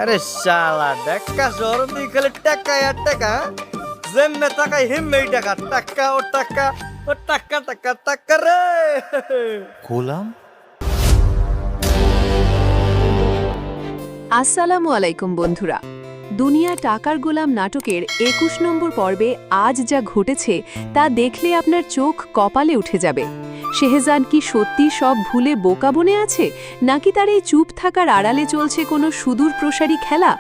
আরে শালা দেখা জরুরি খালি টাকা আর টাকা যেমনে টাকায় হিমমেই টাকা টাকা ও টাকা ও টাকা টাকা টাকা রে গোলাম। আসসালামু আলাইকুম বন্ধুরা। দুনিয়া টাকার গোলাম নাটকের ২১ নম্বর পর্বে আজ যা ঘটেছে তা দেখলে আপনার চোখ কপালে উঠে যাবে। শেহজাদ কি সত্যি সব ভুলে বোকা বনে আছে, নাকি তার এই চুপ থাকার আড়ালে চলছে কোনো সুদূর প্রসারী খেলা?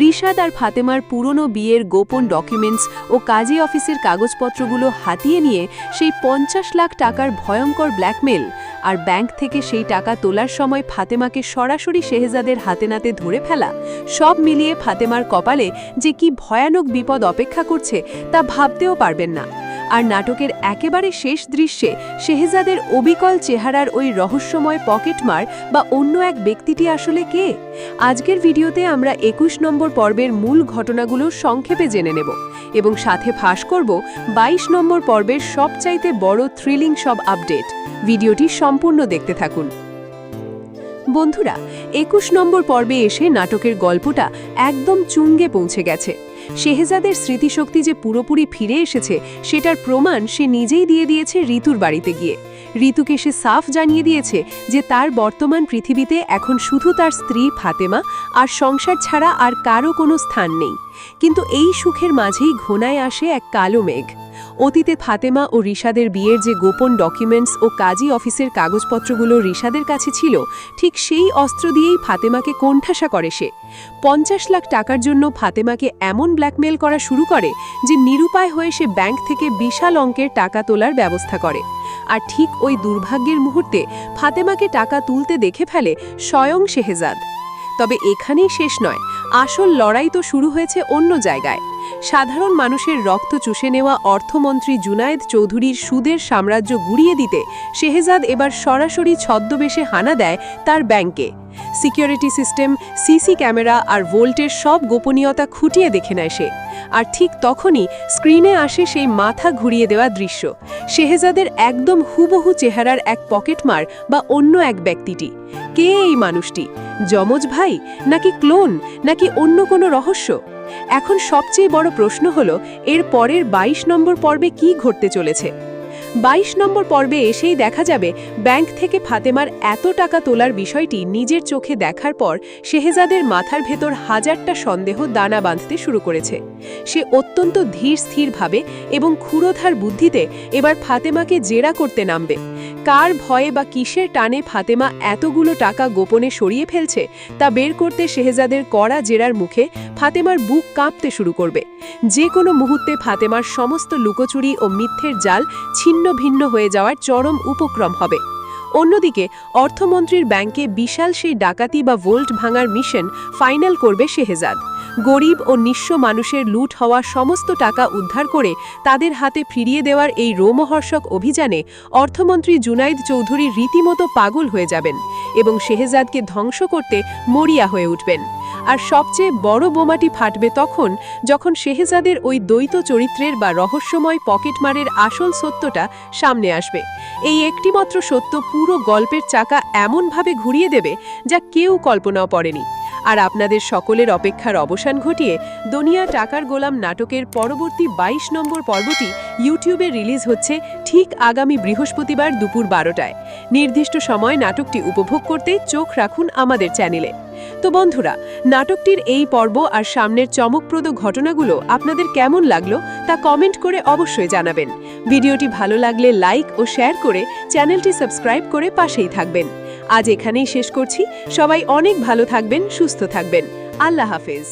রিশাদ আর ফাতেমার পুরনো বিয়ের গোপন ডকুমেন্টস ও কাজী অফিসের কাগজপত্রগুলো হাতিয়ে নিয়ে সেই ৫০ লাখ টাকার ভয়ঙ্কর ব্ল্যাকমেল, আর ব্যাংক থেকে সেই টাকা তোলার সময় ফাতেমাকে সরাসরি শেহজাদের হাতে নাতে ধরে ফেলা, সব মিলিয়ে ফাতেমার কপালে যে কি ভয়ানক বিপদ অপেক্ষা করছে তা ভাবতেও পারবেন না। আর নাটকের একেবারে শেষ দৃশ্যে শেহজাদের অবিকল চেহারার ওই রহস্যময় পকেটমার বা অন্য এক ব্যক্তিটি আসলে কে? আজকের ভিডিওতে আমরা ২১ নম্বর পর্বের মূল ঘটনাগুলো সংক্ষেপে জেনে নেব এবং সাথে ফাঁস করব ২২ নম্বর পর্বের সবচাইতে বড় থ্রিলিং সব আপডেট। ভিডিওটি সম্পূর্ণ দেখতে থাকুন। বন্ধুরা, ২১ নম্বর পর্বে এসে নাটকের গল্পটা একদম চুঙ্গে পৌঁছে গেছে। শেহজাদের স্মৃতিশক্তি যে পুরোপুরি ফিরে এসেছে সেটার প্রমাণ সে নিজেই দিয়ে দিয়েছে ঋতুর বাড়িতে গিয়ে। ঋতুকে সে সাফ জানিয়ে দিয়েছে যে তার বর্তমান পৃথিবীতে এখন শুধু তার স্ত্রী ফাতেমা আর সংসার ছাড়া আর কারও কোনো স্থান নেই। কিন্তু এই সুখের মাঝেই ঘনায় আসে এক কালো মেঘ। অতীতে ফাতেমা ও রিশাদের বিয়ের যে গোপন ডকুমেন্টস ও কাজী অফিসের কাগজপত্রগুলো রিশাদের কাছে ছিল, ঠিক সেই অস্ত্র দিয়েই ফাতেমাকে কোণঠাসা করে সে। ৫০ লাখ টাকার জন্য ফাতেমাকে এমন ব্ল্যাকমেল করা শুরু করে যে নিরুপায় হয়ে সে ব্যাংক থেকে বিশাল অঙ্কের টাকা তোলার ব্যবস্থা করে। আর ঠিক ওই দুর্ভাগ্যের মুহূর্তে ফাতেমাকে টাকা তুলতে দেখে ফেলে স্বয়ং শেহজাদ। তবে এখানেই শেষ নয়, আসল লড়াই তো শুরু হয়েছে অন্য জায়গায়। সাধারণ মানুষের রক্ত চুষে নেওয়া অর্থমন্ত্রী জুনায়েদ চৌধুরীর সুদের সাম্রাজ্য গুড়িয়ে দিতে শেহজাদ এবার সরাসরি ছদ্মবেশে হানা দেয় তার ব্যাংকে। সিকিউরিটি সিস্টেম, সিসি ক্যামেরা আর ভোল্টের সব গোপনীয়তা খুঁটিয়ে দেখে নেয় সে। আর ঠিক তখনই স্ক্রিনে আসে সেই মাথা ঘুরিয়ে দেওয়া দৃশ্য, শেহজাদের একদম হুবহু চেহারার এক পকেটমার বা অন্য এক ব্যক্তিটি। কে এই মানুষটি? যমজ ভাই, নাকি ক্লোন, নাকি অন্য কোনো রহস্য? এখন সবচেয়ে বড় প্রশ্ন হলো, এর পরের ২২ নম্বর পর্বে কি ঘটতে চলেছে। ২২ নম্বর পর্বে এসেই দেখা যাবে ব্যাংক থেকে ফাতেমার এত টাকা তোলার বিষয়টি নিজের চোখে দেখার পর শেহজাদের মাথার ভেতর হাজারটা সন্দেহ দানা বাঁধতে শুরু করেছে। সে অত্যন্ত ধীর স্থিরভাবে এবং ক্ষুরোধার বুদ্ধিতে এবার ফাতেমাকে জেরা করতে নামবে। কার ভয়ে বা কিসের টানে ফাতেমা এতগুলো টাকা গোপনে সরিয়ে ফেলছে তা বের করতে শেহজাদের কড়া জেরার মুখে ফাতেমার বুক কাঁপতে শুরু করবে। যে কোনো মুহূর্তে ফাতেমার সমস্ত লুকোচুরি ও মিথ্যের জাল ছিন্ন ভিন্ন হয়ে যাওয়ার চরম উপক্রম হবে। অন্যদিকে অর্থমন্ত্রীর ব্যাংকে বিশাল সেই ডাকাতি বা ভোল্ট ভাঙার মিশন ফাইনাল করবে শেহজাদ। গরিব ও নিঃস্ব মানুষের লুট হওয়া সমস্ত টাকা উদ্ধার করে তাদের হাতে ফিরিয়ে দেওয়ার এই রোমহর্ষক অভিযানে অর্থমন্ত্রী জুনায়েদ চৌধুরী রীতিমতো পাগল হয়ে যাবেন এবং শেহজাদকে ধ্বংস করতে মরিয়া হয়ে উঠবেন। আর সবচেয়ে বড় বোমাটি ফাটবে তখন, যখন শেহজাদের ওই দ্বৈত চরিত্রের বা রহস্যময় পকেটমারের আসল সত্যটা সামনে আসবে। এই একটিমাত্র সত্য পুরো গল্পের চাকা এমনভাবে ঘুরিয়ে দেবে যা কেউ কল্পনাও করেনি। আর আপনাদের সকলের অপেক্ষার অবসান ঘটিয়ে দুনিয়া টাকার গোলাম নাটকের পরবর্তী ২২ নম্বর পর্বটি ইউটিউবে রিলিজ হচ্ছে ঠিক আগামী বৃহস্পতিবার দুপুর ১২টায়। নির্দিষ্ট সময় নাটকটি উপভোগ করতে চোখ রাখুন আমাদের চ্যানেলে। তো বন্ধুরা, নাটকটির এই পর্ব আর সামনের চমকপ্রদ ঘটনাগুলো আপনাদের কেমন লাগলো তা কমেন্ট করে অবশ্যই জানাবেন। ভিডিওটি ভালো লাগলে লাইক ও শেয়ার করে চ্যানেলটি সাবস্ক্রাইব করে পাশেই থাকবেন। আজ এখানেই শেষ করছি। সবাই অনেক ভালো থাকবেন, সুস্থ থাকবেন। আল্লাহ হাফেজ।